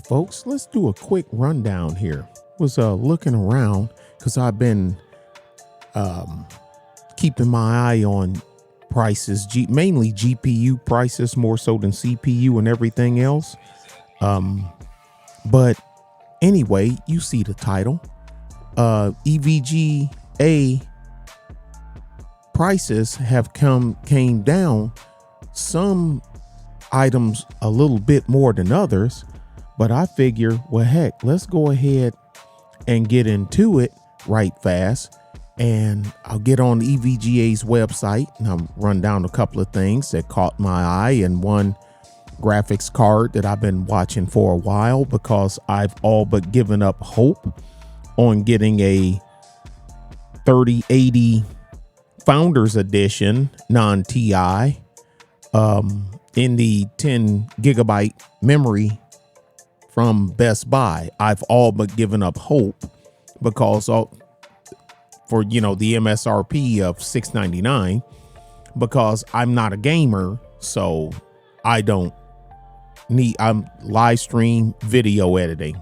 folks, let's do a quick rundown here. Was looking around because I've been keeping my eye on prices, mainly GPU prices more so than CPU and everything else. But anyway, you see the title. EVGA prices have came down. Some items a little bit more than others, but I figure, well, heck, let's go ahead and get into it right fast. And I'll get on EVGA's website and I'll run down a couple of things that caught my eye, and one graphics card that I've been watching for a while because I've all but given up hope on getting a 3080 Founders Edition non-TI in the 10 gigabyte memory from Best Buy. I've all but given up hope because for, the MSRP of $699, because I'm not a gamer, so I'm live stream video editing,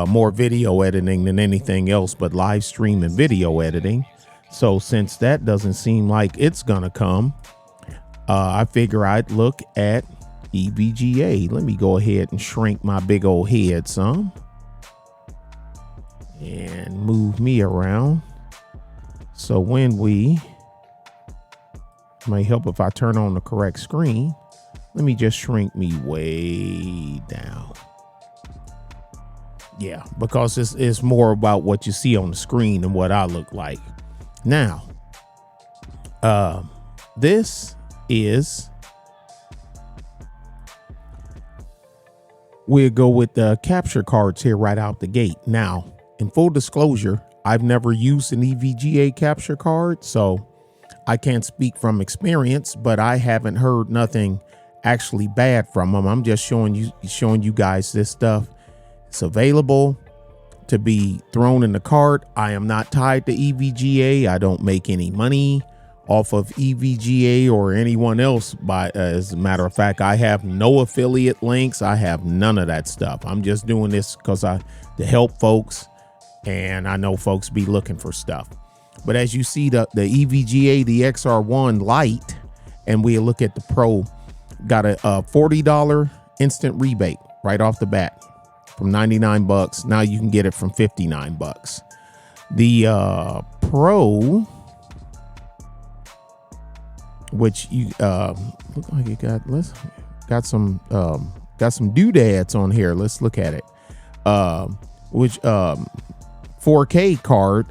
more video editing than anything else, but live stream and video editing. So since that doesn't seem like it's gonna come, I figure I'd look at EVGA. Let me go ahead and shrink my big old head some and move me around. So when may help if I turn on the correct screen. Let me just shrink me way down. Yeah, because it's more about what you see on the screen than what I look like. Now, this is, we'll go with the capture cards here right out the gate. Now, in full disclosure, I've never used an EVGA capture card, so I can't speak from experience, but I haven't heard nothing actually bad from them. I'm just showing you guys this stuff. It's available to be thrown in the cart. I am not tied to EVGA. I don't make any money off of EVGA or anyone else. As a matter of fact, I have no affiliate links. I have none of that stuff. I'm just doing this because to help folks, and I know folks be looking for stuff. But as you see, the EVGA, the XR1 Lite, and we look at the Pro, got a $40 instant rebate right off the bat from 99 bucks. Now you can get it from 59 bucks. The Pro, which you look like you got some doodads on here. Let's look at it. Which 4K card,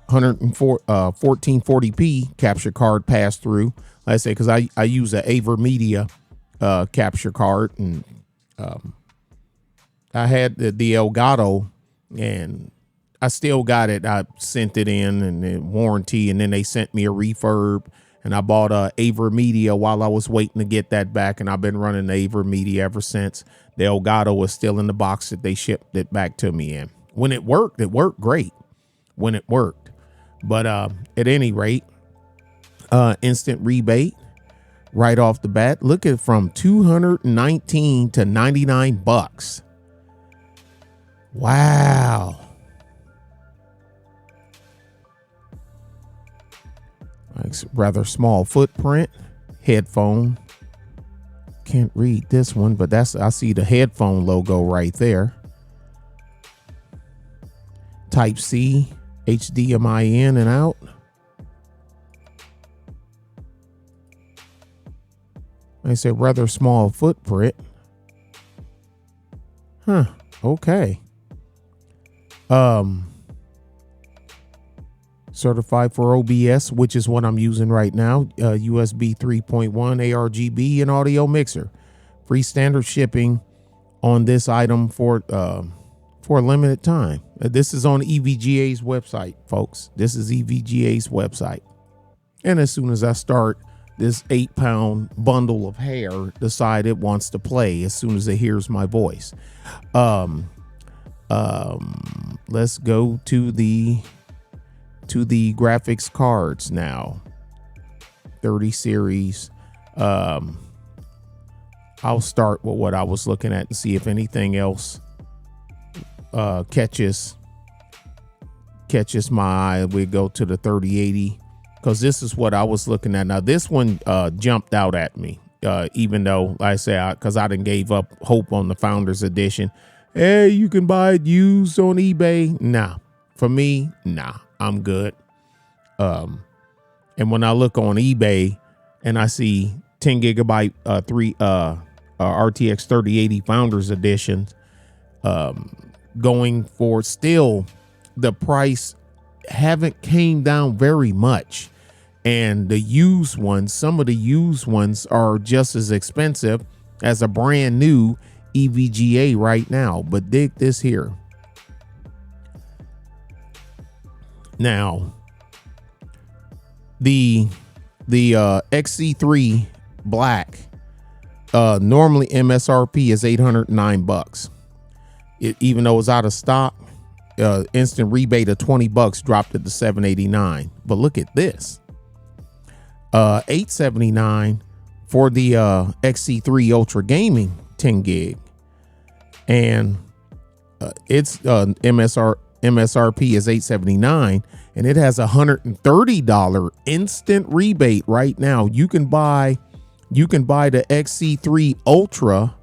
1440p capture card pass through. Like I say, because I use a EVGA capture card, and I had the Elgato, and I still got it. I sent it in and then warranty, and then they sent me a refurb, and I bought a EVGA while I was waiting to get that back, and I've been running the EVGA ever since. The Elgato was still in the box that they shipped it back to me in. When it worked great when it worked. But at any rate, instant rebate right off the bat. Look at from 219 to 99 bucks. Wow. Rather small footprint. Headphone. Can't read this one, but I see the headphone logo right there. Type C, HDMI in and out. I said rather small footprint. Huh. Okay. Certified for OBS, which is what I'm using right now. USB 3.1 ARGB and audio mixer. Free standard shipping on this item for a limited time. This is on EVGA's website, folks. This is EVGA's website. And as soon as I start, this 8-pound bundle of hair decide it wants to play as soon as it hears my voice. Let's go to the graphics cards now. 30 series. I'll start with what I was looking at and see if anything else catches my eye. We go to the 3080 because this is what I was looking at. Now this one jumped out at me, even though, like I say, because I didn't gave up hope on the Founders Edition. Hey, you can buy it used on eBay. Nah, for me, nah, I'm good. And when I look on eBay and I see 10 gigabyte RTX 3080 Founders Edition going for still, the price haven't came down very much. And the used ones, some of the used ones are just as expensive as a brand new EVGA right now. But dig this here. Now, the XC3 Black, normally MSRP is $809. Even though it's out of stock, instant rebate of $20 dropped it to $789. But look at this, $879 for the XC3 Ultra Gaming 10 gig, and its MSRP is $879, and it has $130 instant rebate right now. You can buy the XC3 Ultra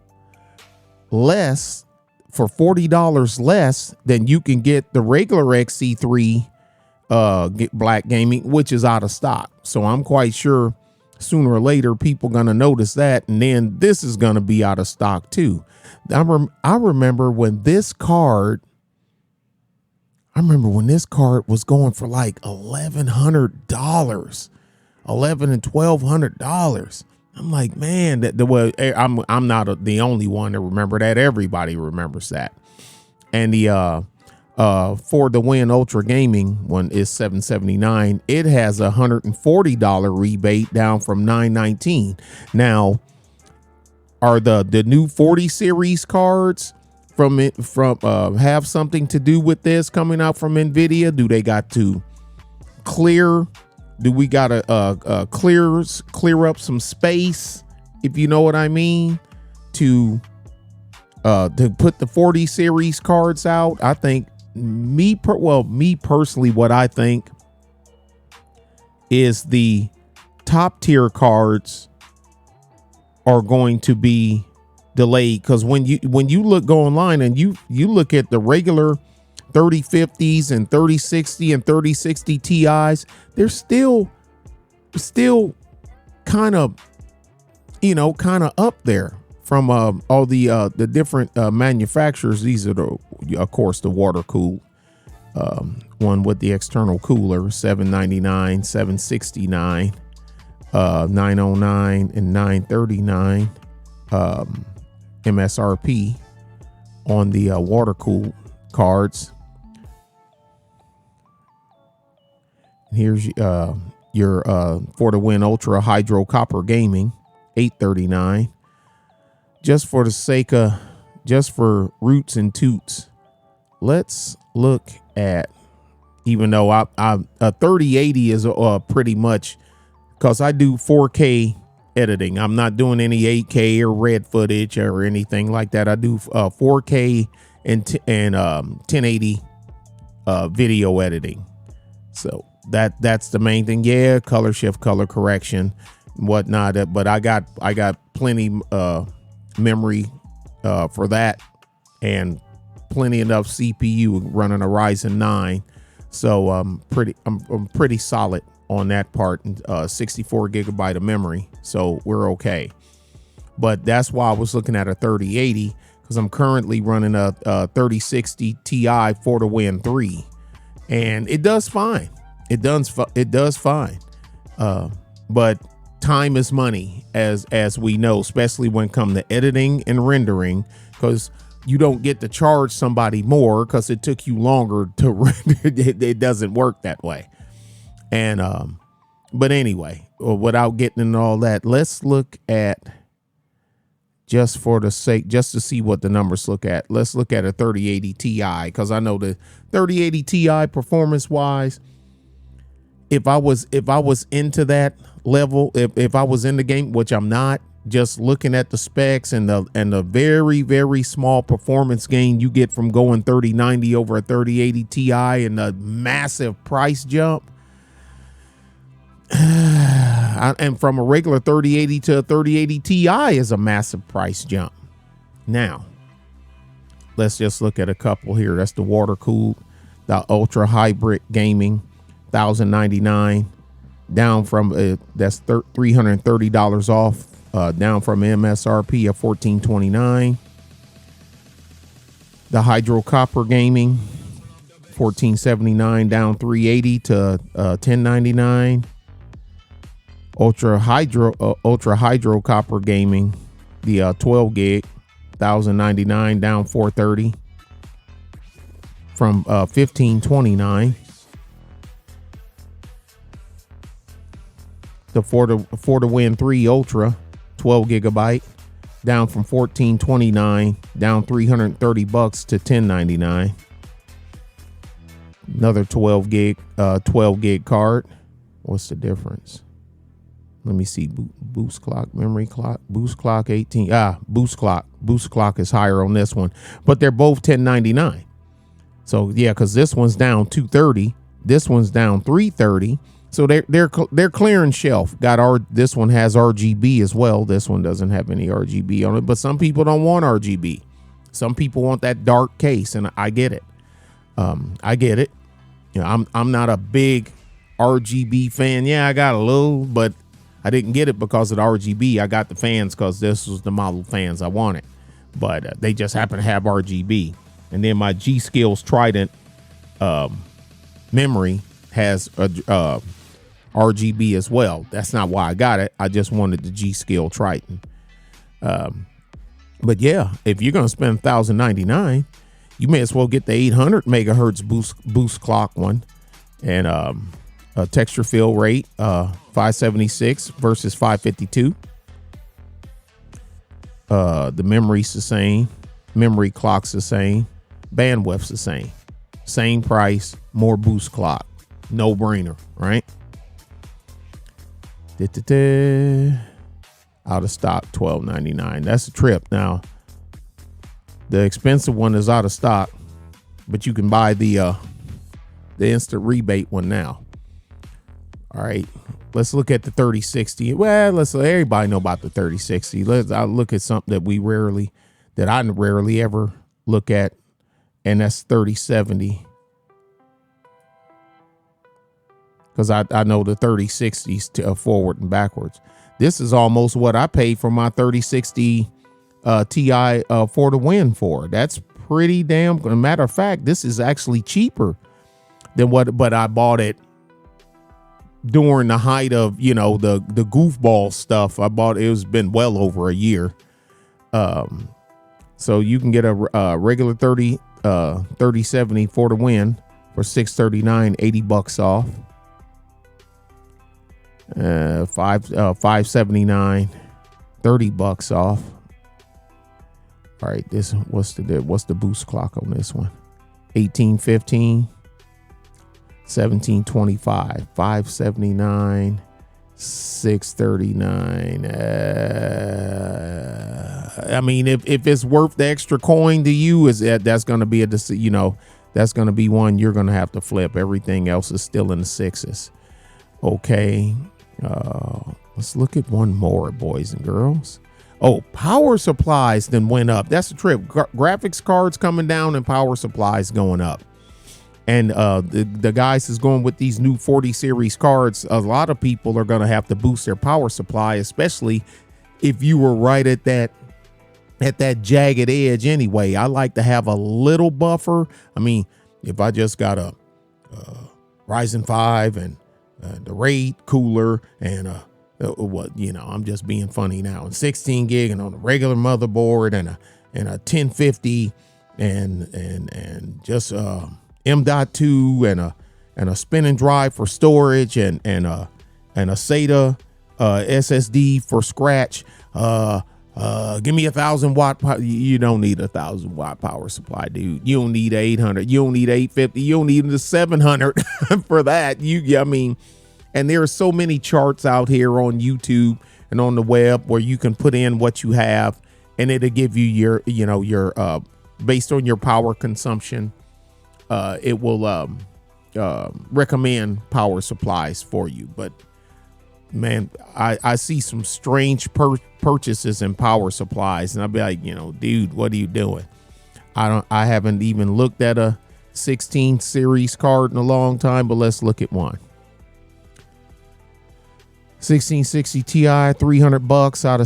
less for $40 less than you can get the regular XC3 Black Gaming, which is out of stock. So I'm quite sure sooner or later people gonna notice that, and then this is gonna be out of stock too. I remember when this card was going for like $1,100, $1,100 and $1,200. I'm like, man, I'm not the only one to remember that. Everybody remembers that. And the For the Win Ultra Gaming one is $779. It has a $140 rebate down from $919. Now, are the new 40 series cards from have something to do with this coming out from NVIDIA? Do they got to clear? Do we gotta clear up some space, if you know what I mean, to put the 40 series cards out? I think me personally, what I think is the top tier cards are going to be delayed, because when you go online and you look at the regular 3050s and 3060 and 3060 Ti's, they're still kind of up there from all the different manufacturers. These are of course the water cooled one with the external cooler, $799, $769, $909 and $939 MSRP on the water cooled cards. Here's your For the Win Ultra Hydro Copper Gaming, $839. Just for the sake of, just for roots and toots, let's look at, even though a 3080 is pretty much, because I do 4K editing. I'm not doing any 8K or red footage or anything like that. I do 4K and 1080 video editing. So that's the main thing. Yeah, color shift, color correction, whatnot. But I got plenty memory for that, and plenty enough CPU running a Ryzen 9. So I'm pretty solid on that part. 64 gigabyte of memory, so we're okay. But that's why I was looking at a 3080, because I'm currently running a 3060 Ti For the Win 3, and it does fine. It does fine. But time is money, as we know, especially when it comes to editing and rendering, because you don't get to charge somebody more because it took you longer to render. It doesn't work that way. And but anyway, without getting into all that, let's look at, just for the sake, just to see what the numbers look at, let's look at a 3080 Ti, because I know the 3080 Ti performance wise, if I was into that level, if I was in the game, which I'm not, just looking at the specs and the very, very small performance gain you get from going 3090 over a 3080 Ti and the massive price jump. And from a regular 3080 to a 3080 Ti is a massive price jump. Now, let's just look at a couple here. That's the water cooled, the ultra hybrid gaming, $1,099, down from that's $330 off, down from MSRP of $1,429. The hydro copper gaming, $1,479, down $380 to $1,099. Ultra hydro copper gaming, the 12 gig, $1,099, down $430 from $1,529. The For the Win 3 Ultra 12 gigabyte, down from $1,429, down $330 to $1,099. Another 12 gig card. What's the difference? Let me see. Boost clock, memory clock, boost clock 18. Boost clock is higher on this one, but they're both $1,099. So yeah, because this one's down $230, this one's down $330. So they're clearing shelf. This one has RGB as well. This one doesn't have any RGB on it, but some people don't want RGB. Some people want that dark case, and I get it. I get it. You know, I'm not a big RGB fan. Yeah, I got a little, but I didn't get it because of the RGB. I got the fans because this was the model fans I wanted, but they just happen to have RGB. And then my G Skills Trident memory has RGB as well. That's not why I got it. I just wanted the G Skill Trident. But yeah, if you're gonna spend $1,099, you may as well get the 800 megahertz boost clock one, and a texture fill rate 576 versus 552. The memory's the same, memory clock's the same, bandwidth's the same price, more boost clock, no brainer, right? Out of stock, $12.99. That's a trip. Now the expensive one is out of stock, but you can buy the instant rebate one now. All right, let's look at the 3060. Well, everybody know about the 3060. I'll look at something that I rarely ever look at, and that's 3070. Because I know the 3060s to forward and backwards. This is almost what I paid for my 3060 Ti for the Win for. That's pretty damn good. Matter of fact, this is actually cheaper than but I bought it during the height of, you know, the goofball stuff. It was been well over a year. So you can get a regular 3070 for the Win for $639, $80 off. $579, $30 off. All right, what's the boost clock on this one? 1815, 1725, 579, 639. I mean, if it's worth the extra coin to you, that's going to be that's going to be one you're going to have to flip. Everything else is still in the sixes. Okay. Let's look at one more, boys and girls. Oh, power supplies then went up. That's the trip. Graphics cards coming down and power supplies going up. And the guys is going with these new 40 series cards. A lot of people are going to have to boost their power supply, especially if you were right at that jagged edge anyway. I like to have a little buffer. I mean, if I just got a Ryzen 5 and the RAID cooler and I'm just being funny now, and 16 gig and on a regular motherboard and a 1050 and just M.2 and a spinning drive for storage and a SATA SSD for scratch. Give me 1,000 watt. You don't need 1,000 watt power supply, dude. You don't need 800. You don't need 850. You don't need the 700 for that. And there are so many charts out here on YouTube and on the web, where you can put in what you have, and it'll give you your, based on your power consumption, it will recommend power supplies for you. But man, I see some strange purchases in power supplies, and I'll be like, dude, what are you doing? I haven't even looked at a 16 series card in a long time, but let's look at one. 1660 Ti, $300 out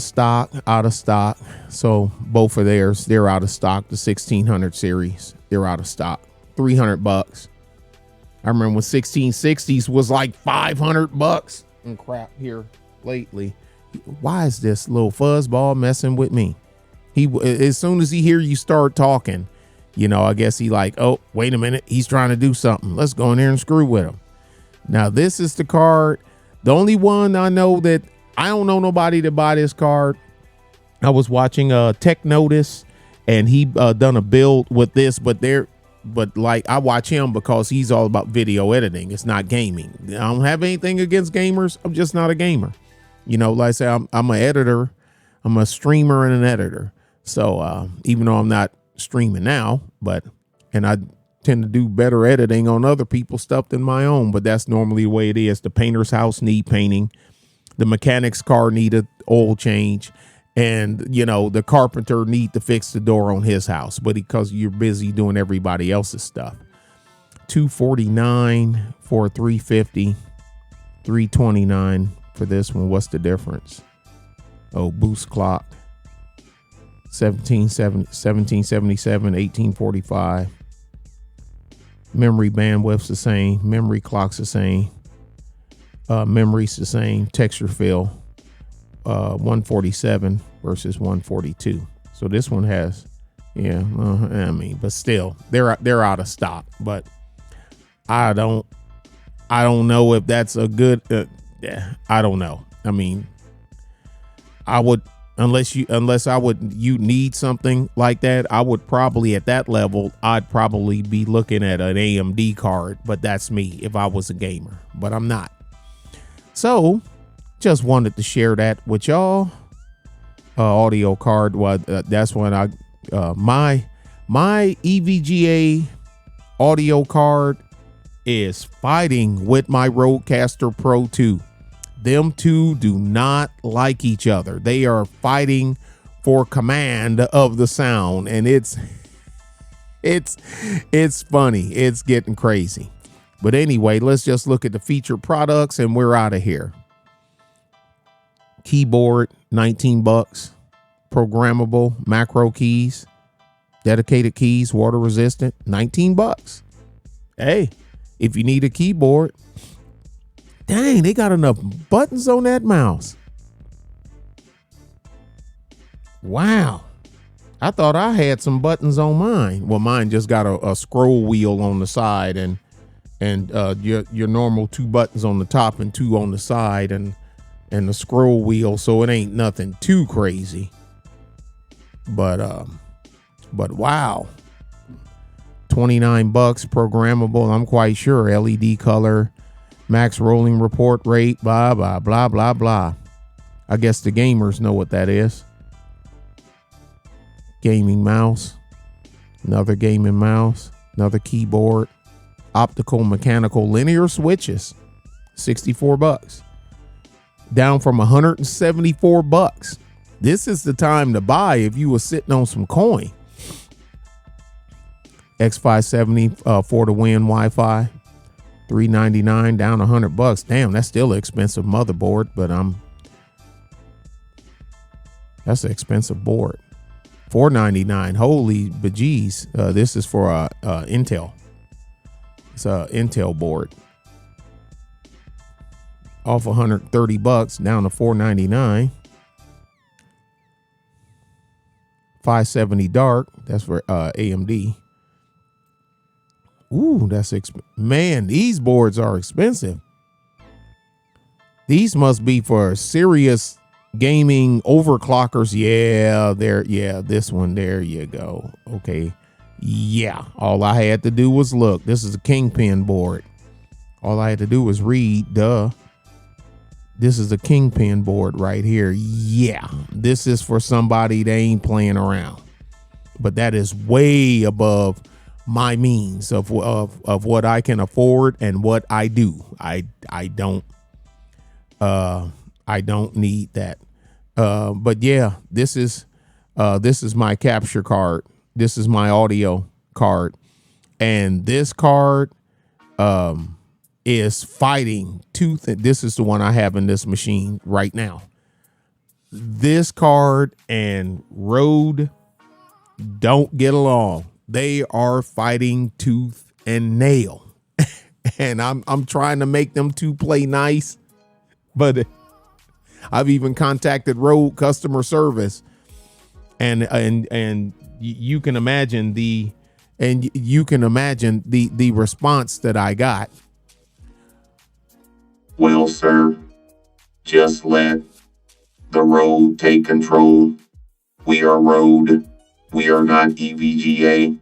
of stock. So both of theirs, they're out of stock. The 1600 series, they're out of stock. $300. I remember when 1660s was like $500 and crap here lately. Why is this little fuzzball messing with me? As soon as he hear you start talking, I guess he like, oh, wait a minute, he's trying to do something. Let's go in there and screw with him. Now this is the card. The only one I know that I don't know nobody to buy this card. I was watching Tech Notice, and he done a build with this, but like I watch him because he's all about video editing. It's not gaming. I don't have anything against gamers. I'm just not a gamer. Like I say, I'm an editor. I'm a streamer and an editor. So even though I'm not streaming now, and I tend to do better editing on other people's stuff than my own, but that's normally the way it is. The painter's house need painting, the mechanic's car need a oil change, and the carpenter need to fix the door on his house, but because you're busy doing everybody else's stuff. $249 for 350, $329 for this one. What's the difference? Oh, boost clock, 1777, 1845. Memory bandwidth's the same. Memory clock's the same. Memory's the same. Texture fill, 147 versus 142. So this one has, but still, they're out of stock. But I don't know if that's a good. I don't know. I mean, I would. Unless you need something like that, I would probably at that level, I'd probably be looking at an AMD card, but that's me if I was a gamer, but I'm not. So just wanted to share that with y'all. Audio card. Well, that's when my EVGA audio card is fighting with my Rodecaster Pro 2. Them two do not like each other. They are fighting for command of the sound, and it's funny. It's getting crazy. But anyway, let's just look at the featured products and we're out of here. Keyboard, $19. Programmable macro keys, dedicated keys, water resistant, $19. Hey, if you need a keyboard, dang, they got enough buttons on that mouse. Wow. I thought I had some buttons on mine. Well, mine just got a scroll wheel on the side and your normal 2 buttons on the top and 2 on the side and the scroll wheel. So it ain't nothing too crazy. But wow. $29 programmable. I'm quite sure. LED color. Max rolling report rate, blah, blah, blah, blah, blah. I guess the gamers know what that is. Gaming mouse, another gaming mouse, another keyboard, optical, mechanical, linear switches, $64. Down from $174. This is the time to buy if you were sitting on some coin. X570 for the win Wi-Fi. $399 down $100. Damn, that's still an expensive motherboard, but that's an expensive board. $499. Holy bejeez. This is for Intel. It's a Intel board. Off $130 down to $499. 570 dark. That's for AMD. Ooh, that's man, these boards are expensive. These must be for serious gaming overclockers. Yeah, this one, there you go. Okay. Yeah, all I had to do was look. This is a Kingpin board. All I had to do was read, duh. This is a Kingpin board right here. Yeah, this is for somebody that ain't playing around. But that is way above my means of what I can afford and what I do. I don't need that. But yeah, this is my capture card. This is my audio card, and this card is fighting tooth. This is the one I have in this machine right now. This card and Rode don't get along. They are fighting tooth and nail. And I'm trying to make them two play nice, but I've even contacted Rode customer service, and you can imagine the response that I got. Well, sir, just let the Rode take control. We are Rode. We are not EVGA.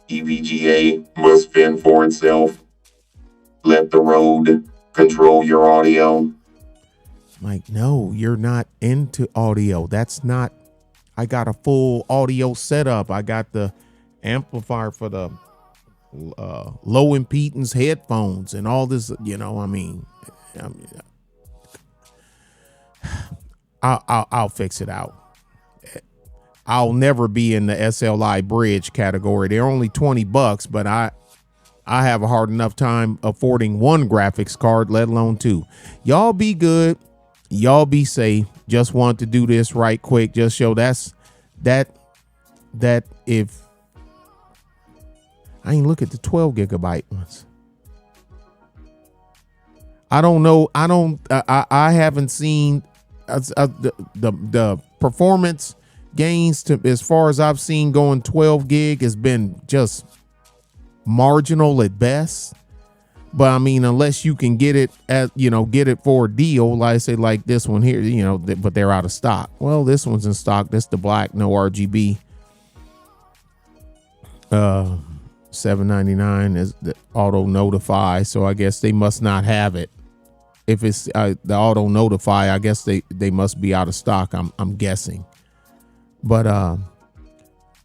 EVGA must fend for itself. Let the Rode control your audio. Like, no, you're not into audio. That's not, I got a full audio setup. I got the amplifier for the low impedance headphones and all this, I mean, I'll fix it out. I'll never be in the SLI bridge category. They're only $20, but I have a hard enough time affording one graphics card, let alone two. Y'all be good. Y'all be safe. Just want to do this right quick. Just show that if I ain't look at the 12 gigabyte ones. I don't know. I haven't seen the performance gains to, as far as I've seen, going 12 gig has been just marginal at best. But I mean, unless you can get it get it for a deal, like I say, like this one here, but they're out of stock. Well, this one's in stock. This the black, no RGB. $7.99 is the auto notify, so I guess they must not have it. If it's the auto notify, I guess they must be out of stock. I'm guessing. But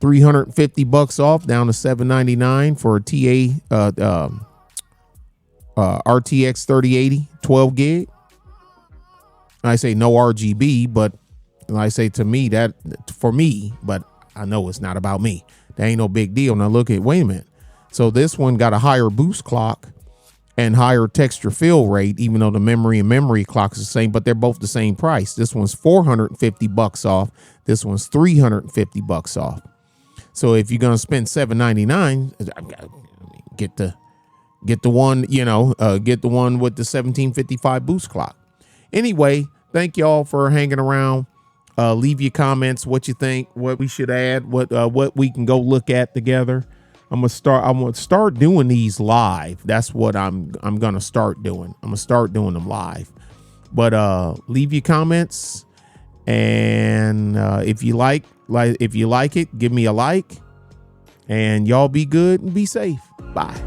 $350 off, down to $7.99 for a TA RTX 3080 12 gig. I say no RGB, but I say to me that for me, but I know it's not about me. That ain't no big deal. Now look at, wait a minute. So this one got a higher boost clock and higher texture fill rate, even though the memory clock is the same, but they're both the same price. This one's $450 off. This one's $350 off. So if you're gonna spend $7.99, get the one, get the one with the 1755 boost clock. Anyway, thank y'all for hanging around. Leave your comments, what you think, what we should add, what we can go look at together. I'm gonna start doing these live. That's what I'm gonna start doing. I'm gonna start doing them live. But leave your comments, and if you like it, give me a like, and y'all be good and be safe. Bye.